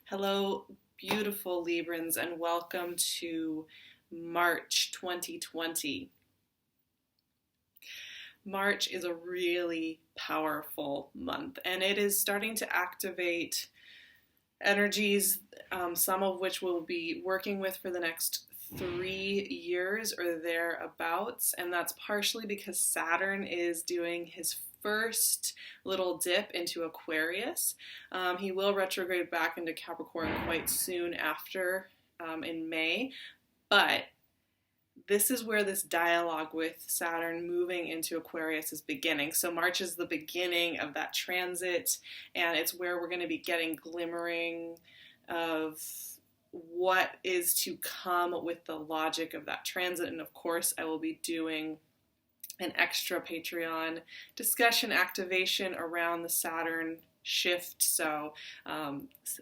Hello, beautiful Librans, and welcome to March 2020. March is a really powerful month, and it is starting to activate energies, some of which we'll be working with for the next 3 years or thereabouts, and that's partially because Saturn is doing his first little dip into Aquarius. He will retrograde back into Capricorn quite soon after, in May, but this is where this dialogue with Saturn moving into Aquarius is beginning. So March is the beginning of that transit, and it's where we're going to be getting glimmering of what is to come with the logic of that transit. And of course, I will be doing an extra Patreon discussion activation around the Saturn shift, so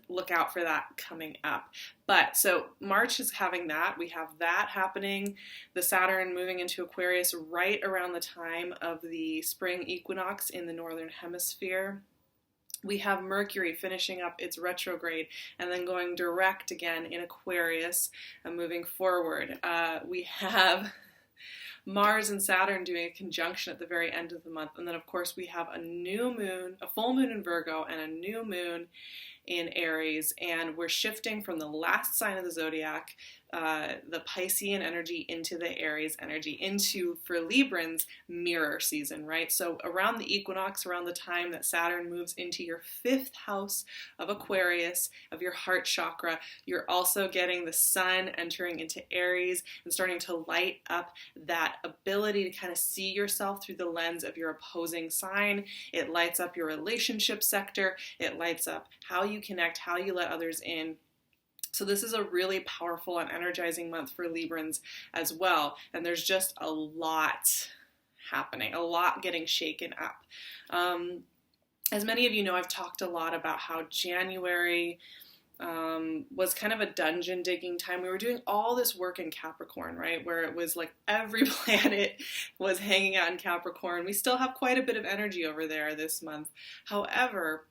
look out for that coming up. But so March is having that. We have that happening, the Saturn moving into Aquarius right around the time of the spring equinox in the northern hemisphere. We have Mercury finishing up its retrograde and then going direct again in Aquarius and moving forward. We have Mars and Saturn doing a conjunction at the very end of the month. And then, of course, we have a new moon, a full moon in Virgo, and a new moon in Aries. And we're shifting from the last sign of the zodiac, the Piscean energy, into the Aries energy, into, for Librans, mirror season, right? So around the equinox, around the time that Saturn moves into your fifth house of Aquarius, of your heart chakra, you're also getting the sun entering into Aries and starting to light up that ability to kind of see yourself through the lens of your opposing sign. It lights up your relationship sector. It lights up how you connect, how you let others in. So this is a really powerful and energizing month for Librans as well. And there's just a lot happening, a lot getting shaken up. As many of you know, I've talked a lot about how January was kind of a dungeon digging time. We were doing all this work in Capricorn, right? Where it was like every planet was hanging out in Capricorn. We still have quite a bit of energy over there this month. However,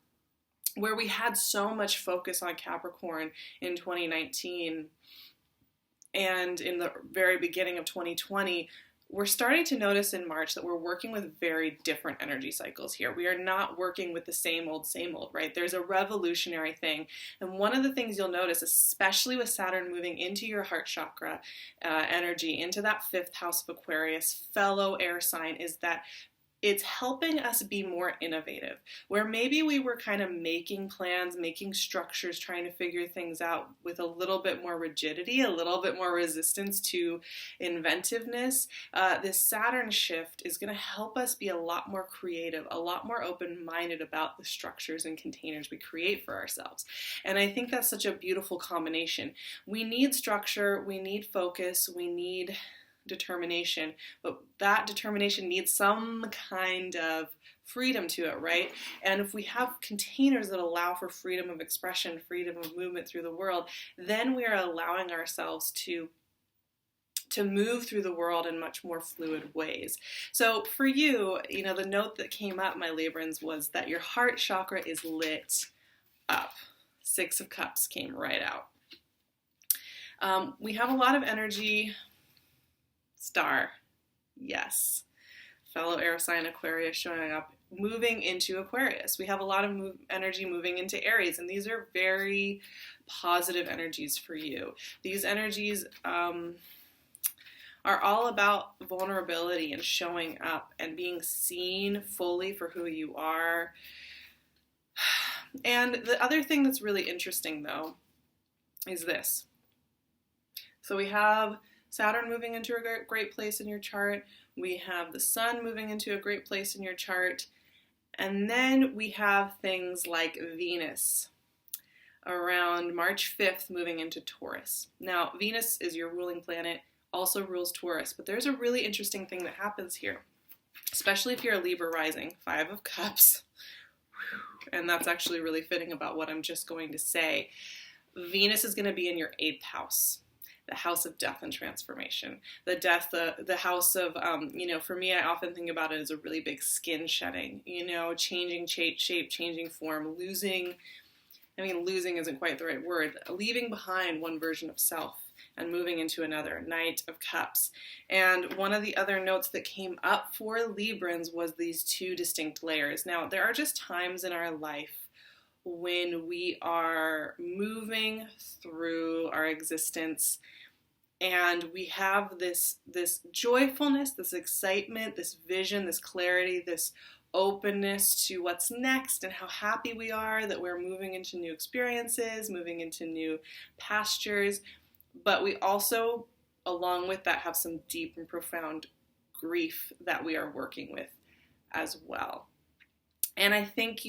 where we had so much focus on Capricorn in 2019 and in the very beginning of 2020, we're starting to notice in March that we're working with very different energy cycles here. We are not working with the same old, right? There's a revolutionary thing. And one of the things you'll notice, especially with Saturn moving into your heart chakra energy, into that fifth house of Aquarius, fellow air sign, is that it's helping us be more innovative, where maybe we were kind of making plans, making structures, trying to figure things out with a little bit more rigidity, a little bit more resistance to inventiveness. This Saturn shift is going to help us be a lot more creative, a lot more open-minded about the structures and containers we create for ourselves. And I think that's such a beautiful combination. We need structure, we need focus, we need determination, but that determination needs some kind of freedom to it, right? And if we have containers that allow for freedom of expression, freedom of movement through the world, then we are allowing ourselves to move through the world in much more fluid ways. So for you, the note that came up, my Librans, was that your heart chakra is lit up. Six of Cups came right out. We have a lot of energy. Star, yes. Fellow air sign Aquarius showing up, moving into Aquarius. We have a lot of energy moving into Aries, and these are very positive energies for you. These energies are all about vulnerability and showing up and being seen fully for who you are. And the other thing that's really interesting, though, is this. So we have Saturn moving into a great place in your chart. We have the sun moving into a great place in your chart. And then we have things like Venus around March 5th moving into Taurus. Now, Venus is your ruling planet, also rules Taurus. But there's a really interesting thing that happens here, especially if you're a Libra rising, 5 of Cups. And that's actually really fitting about what I'm just going to say. Venus is going to be in your 8th house. The house of death and transformation. The house of, for me, I often think about it as a really big skin shedding, changing shape, changing form, losing I mean, losing isn't quite the right word, leaving behind one version of self and moving into another, Knight of Cups. And one of the other notes that came up for Librans was these two distinct layers. Now, there are just times in our life when we are moving through our existence and we have this joyfulness, this excitement, this vision, this clarity, this openness to what's next and how happy we are that we're moving into new experiences, moving into new pastures. But we also, along with that, have some deep and profound grief that we are working with as well. And I think,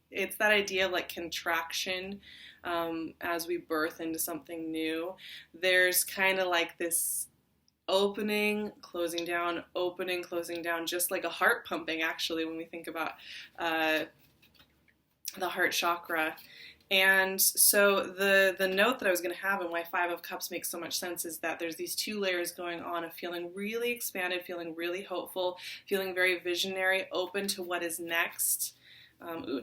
it's that idea of like contraction as we birth into something new. There's kind of like this opening, closing down, just like a heart pumping, actually, when we think about the heart chakra. And so the note that I was going to have and why Five of Cups makes so much sense is that there's these two layers going on of feeling really expanded, feeling really hopeful, feeling very visionary, open to what is next.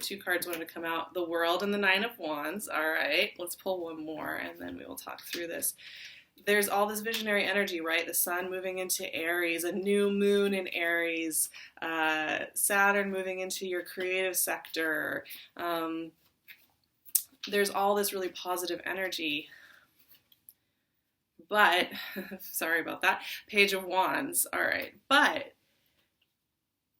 Two cards wanted to come out. The World and the Nine of Wands. All right, let's pull one more and then we will talk through this. There's all this visionary energy, right? The sun moving into Aries, a new moon in Aries, Saturn moving into your creative sector. There's all this really positive energy. But, sorry about that, Page of Wands. All right, but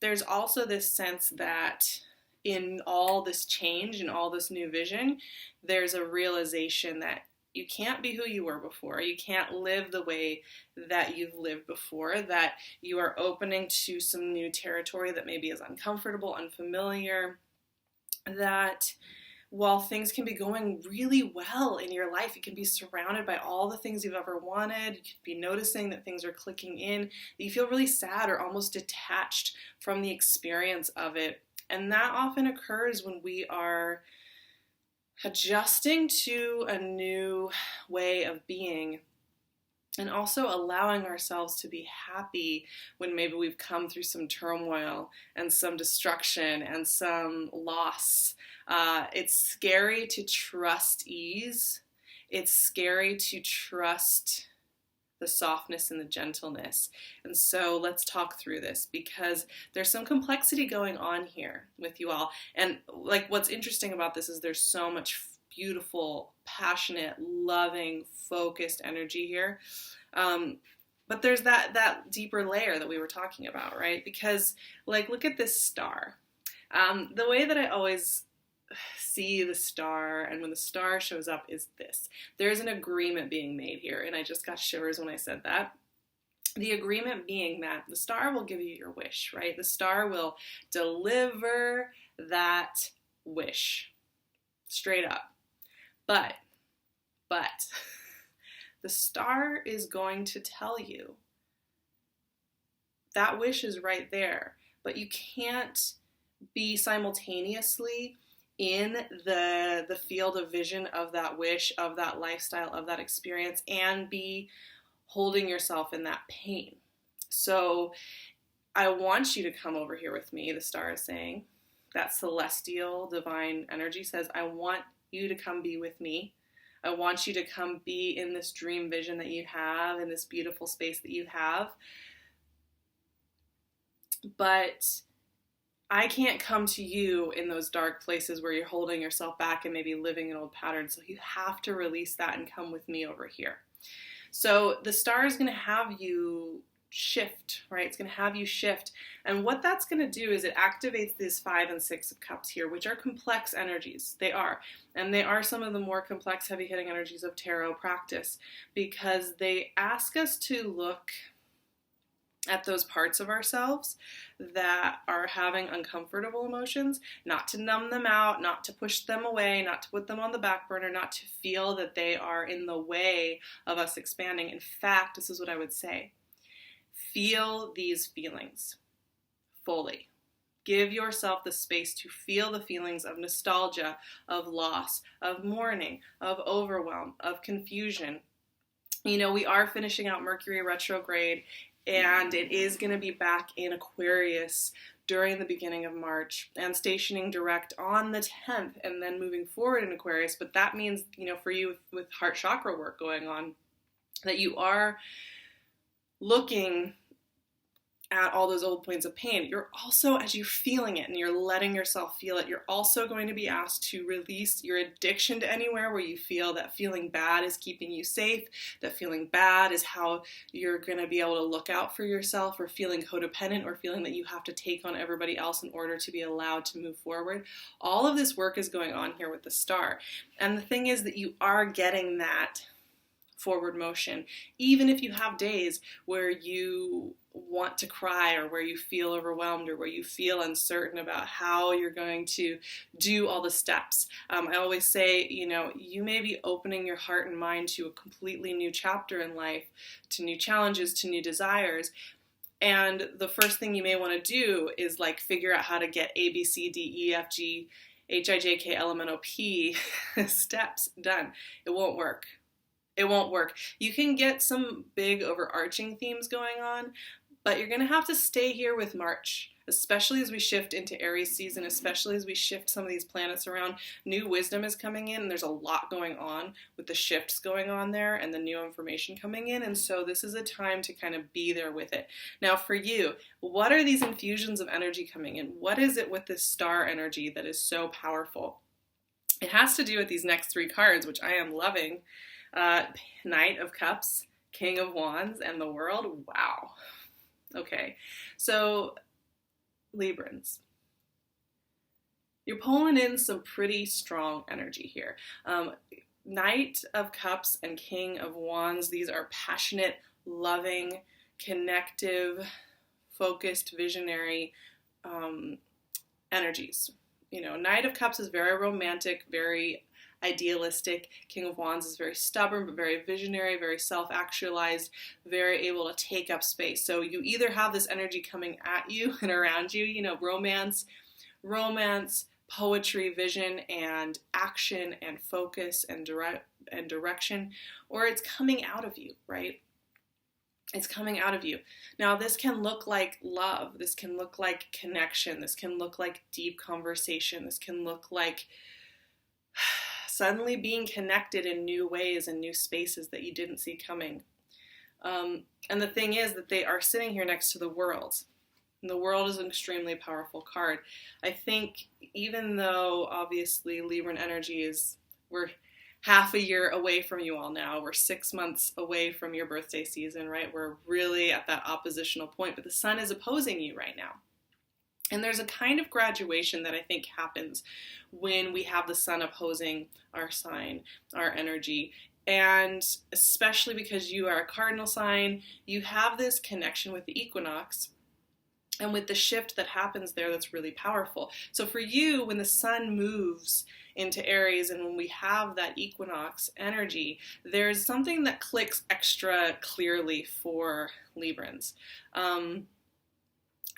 there's also this sense that in all this change and all this new vision, there's a realization that you can't be who you were before. You can't live the way that you've lived before, that you are opening to some new territory that maybe is uncomfortable, unfamiliar, that while things can be going really well in your life, you can be surrounded by all the things you've ever wanted, you can be noticing that things are clicking in, that you feel really sad or almost detached from the experience of it. And that often occurs when we are adjusting to a new way of being and also allowing ourselves to be happy when maybe we've come through some turmoil and some destruction and some loss. It's scary to trust ease. It's scary to trust the softness and the gentleness. And so let's talk through this because there's some complexity going on here with you all. And like what's interesting about this is there's so much beautiful, passionate, loving, focused energy here. But there's that deeper layer that we were talking about, right? Because like, look at this star. The way that I always see the star and when the star shows up is this. There's an agreement being made here, and I just got shivers when I said that. The agreement being that the star will give you your wish, right? The star will deliver that wish straight up. But the star is going to tell you that wish is right there, but you can't be simultaneously in the field of vision of that wish, of that lifestyle, of that experience, and be holding yourself in that pain. So I want you to come over here with me, the star is saying. That celestial divine energy says, I want you to come be with me. I want you to come be in this dream vision that you have, in this beautiful space that you have. But I can't come to you in those dark places where you're holding yourself back and maybe living in old patterns. So you have to release that and come with me over here. So the star is going to have you shift, right? It's going to have you shift. And what that's going to do is it activates these 5 and 6 of cups here, which are complex energies. They are. And they are some of the more complex, heavy-hitting energies of tarot practice because they ask us to look at those parts of ourselves that are having uncomfortable emotions, not to numb them out, not to push them away, not to put them on the back burner, not to feel that they are in the way of us expanding. In fact, this is what I would say. Feel these feelings fully. Give yourself the space to feel the feelings of nostalgia, of loss, of mourning, of overwhelm, of confusion. You know, we are finishing out Mercury retrograde, and it is going to be back in Aquarius during the beginning of March and stationing direct on the 10th and then moving forward in Aquarius. But that means, for you with heart chakra work going on, that you are looking at all those old points of pain. You're also, as you're feeling it and you're letting yourself feel it, you're also going to be asked to release your addiction to anywhere where you feel that feeling bad is keeping you safe, that feeling bad is how you're going to be able to look out for yourself, or feeling codependent, or feeling that you have to take on everybody else in order to be allowed to move forward. All of this work is going on here with the star. And the thing is that you are getting that forward motion, even if you have days where you want to cry, or where you feel overwhelmed, or where you feel uncertain about how you're going to do all the steps. I always say, you may be opening your heart and mind to a completely new chapter in life, to new challenges, to new desires. And the first thing you may want to do is figure out how to get A, B, C, D, E, F, G, H, I, J, K, L, M, N, O, P steps done. It won't work. It won't work. You can get some big overarching themes going on, but you're going to have to stay here with March, especially as we shift into Aries season, especially as we shift some of these planets around. New wisdom is coming in, and there's a lot going on with the shifts going on there and the new information coming in, and so this is a time to kind of be there with it. Now for you, what are these infusions of energy coming in? What is it with this star energy that is so powerful? It has to do with these next three cards, which I am loving. Knight of Cups, King of Wands, and the World. Wow. Okay, so Librans, you're pulling in some pretty strong energy here. Knight of Cups and King of Wands, these are passionate, loving, connective, focused, visionary energies. Knight of Cups is very romantic, very idealistic. King of Wands is very stubborn, but very visionary, very self-actualized, very able to take up space. So you either have this energy coming at you and around you, romance, poetry, vision, and action, and focus, and direction, or it's coming out of you, right? It's coming out of you. Now, this can look like love. This can look like connection. This can look like deep conversation. This can look like suddenly being connected in new ways and new spaces that you didn't see coming. And the thing is that they are sitting here next to the World. And the World is an extremely powerful card. I think even though obviously Libran energy we're half a year away from you all now. We're 6 months away from your birthday season, right? We're really at that oppositional point, but the sun is opposing you right now. And there's a kind of graduation that I think happens when we have the sun opposing our sign, our energy. And especially because you are a cardinal sign, you have this connection with the equinox and with the shift that happens there that's really powerful. So for you, when the sun moves into Aries and when we have that equinox energy, there's something that clicks extra clearly for Librans. And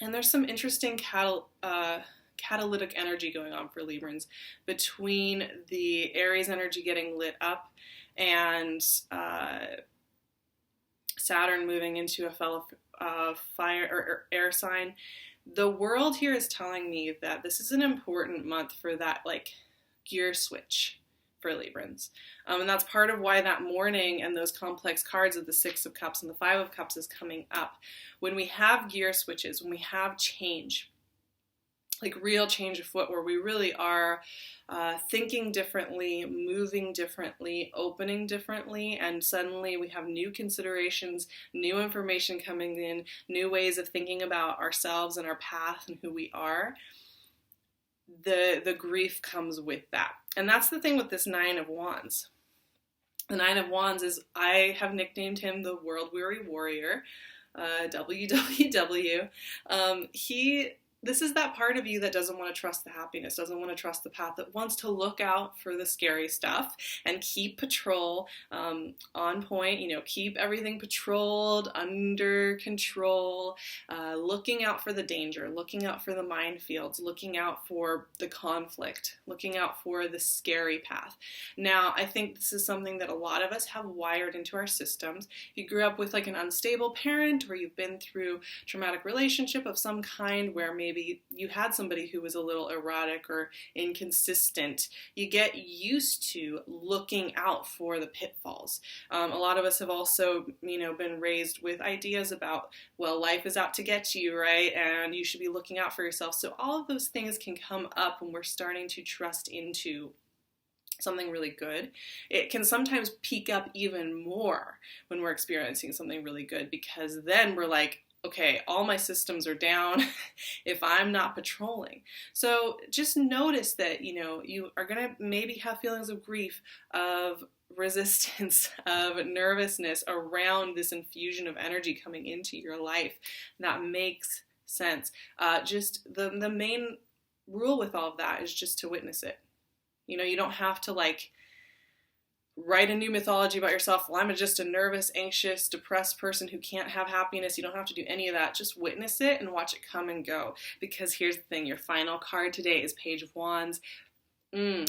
there's some interesting catalytic energy going on for Librans between the Aries energy getting lit up and Saturn moving into a fellow fire or air sign. The World here is telling me that this is an important month for that gear switch for Librans. And that's part of why that morning and those complex cards of the Six of Cups and the Five of Cups is coming up. When we have gear switches, when we have change, real change afoot, where we really are thinking differently, moving differently, opening differently, and suddenly we have new considerations, new information coming in, new ways of thinking about ourselves and our path and who we are, the grief comes with that. And that's the thing with this Nine of Wands. The Nine of Wands is, I have nicknamed him the World Weary Warrior, WWW. This is that part of you that doesn't want to trust the happiness, doesn't want to trust the path, that wants to look out for the scary stuff and keep patrol on point, keep everything patrolled, under control, looking out for the danger, looking out for the minefields, looking out for the conflict, looking out for the scary path. Now, I think this is something that a lot of us have wired into our systems. You grew up with an unstable parent, or you've been through traumatic relationship of some kind where maybe maybe you had somebody who was a little erratic or inconsistent, you get used to looking out for the pitfalls. A lot of us have also, been raised with ideas about, well, life is out to get you, right? And you should be looking out for yourself. So all of those things can come up when we're starting to trust into something really good. It can sometimes peak up even more when we're experiencing something really good, because then we're like, okay, all my systems are down if I'm not patrolling. So just notice that, you are going to maybe have feelings of grief, of resistance, of nervousness around this infusion of energy coming into your life. That makes sense. Just the main rule with all of that is just to witness it. You don't have to write a new mythology about yourself. Well, I'm just a nervous, anxious, depressed person who can't have happiness. You don't have to do any of that. Just witness it and watch it come and go. Because here's the thing, your final card today is Page of Wands. And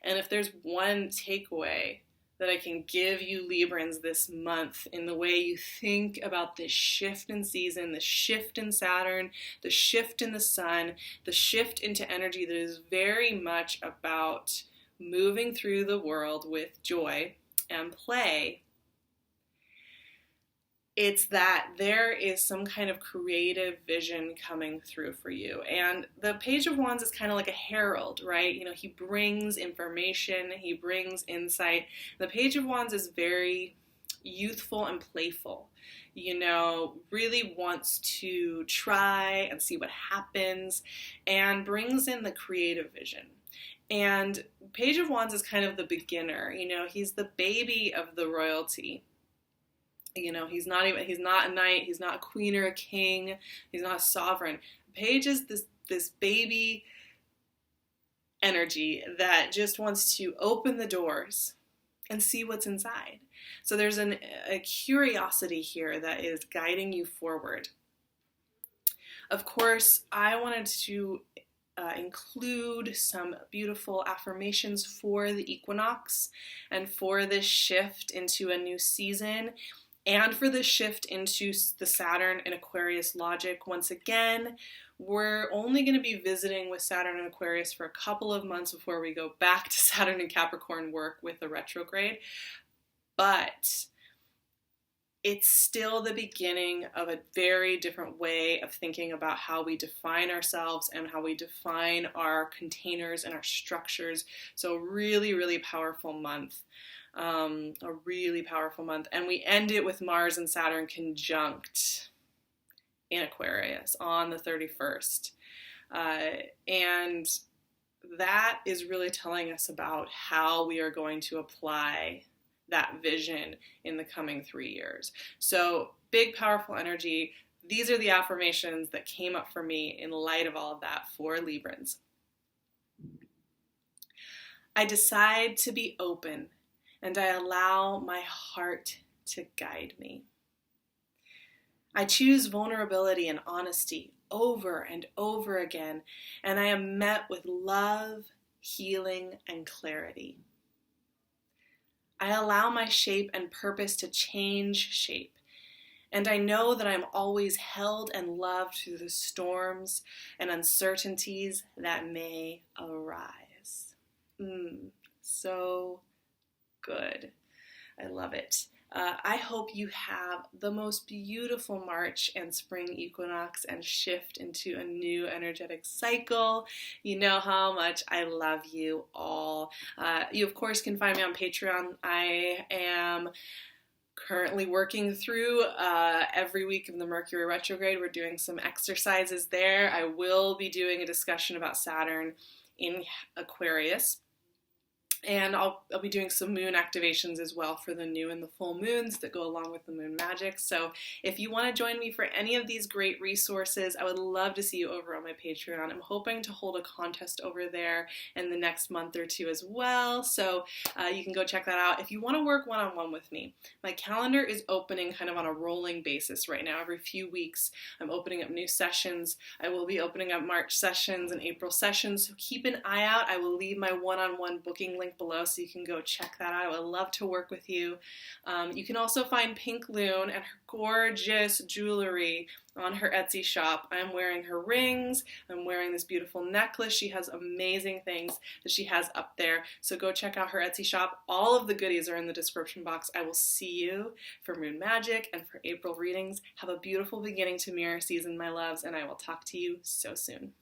if there's one takeaway that I can give you Librans this month in the way you think about this shift in season, the shift in Saturn, the shift in the sun, the shift into energy that is very much about moving through the world with joy and play, it's that there is some kind of creative vision coming through for you. And the Page of Wands is kind of like a herald, right? He brings information, he brings insight. The Page of Wands is very youthful and playful, really wants to try and see what happens, and brings in the creative vision. And Page of Wands is kind of the beginner, he's the baby of the royalty. He's not a knight, he's not a queen or a king, he's not a sovereign. Page is this baby energy that just wants to open the doors and see what's inside. So there's a curiosity here that is guiding you forward. Of course, I wanted to include some beautiful affirmations for the equinox and for this shift into a new season, and for the shift into the Saturn and Aquarius logic. Once again, we're only going to be visiting with Saturn and Aquarius for a couple of months before we go back to Saturn and Capricorn work with the retrograde. But it's still the beginning of a very different way of thinking about how we define ourselves and how we define our containers and our structures. So really, really powerful month. A really powerful month. And we end it with Mars and Saturn conjunct in Aquarius on the 31st. And that is really telling us about how we are going to apply that vision in the coming 3 years. So big, powerful energy. These are the affirmations that came up for me in light of all of that for Librans. I decide to be open, and I allow my heart to guide me. I choose vulnerability and honesty over and over again, and I am met with love, healing, and clarity. I allow my shape and purpose to change shape, and I know that I'm always held and loved through the storms and uncertainties that may arise. So good. I love it. I hope you have the most beautiful March and spring equinox and shift into a new energetic cycle. You know how much I love you all. You, of course, can find me on Patreon. I am currently working through every week of the Mercury retrograde. We're doing some exercises there. I will be doing a discussion about Saturn in Aquarius. And I'll be doing some moon activations as well for the new and the full moons that go along with the moon magic. So if you want to join me for any of these great resources, I would love to see you over on my Patreon. I'm hoping to hold a contest over there in the next month or two as well. So you can go check that out. If you want to work one-on-one with me, my calendar is opening kind of on a rolling basis right now. Every few weeks, I'm opening up new sessions. I will be opening up March sessions and April sessions. So keep an eye out. I will leave my one-on-one booking link link below so you can go check that out. I would love to work with you. You can also find Pink Loon and her gorgeous jewelry on her Etsy shop. I'm wearing her rings. I'm wearing this beautiful necklace. She has amazing things that she has up there. So go check out her Etsy shop. All of the goodies are in the description box. I will see you for Moon Magic and for April readings. Have a beautiful beginning to mirror season, my loves, and I will talk to you so soon.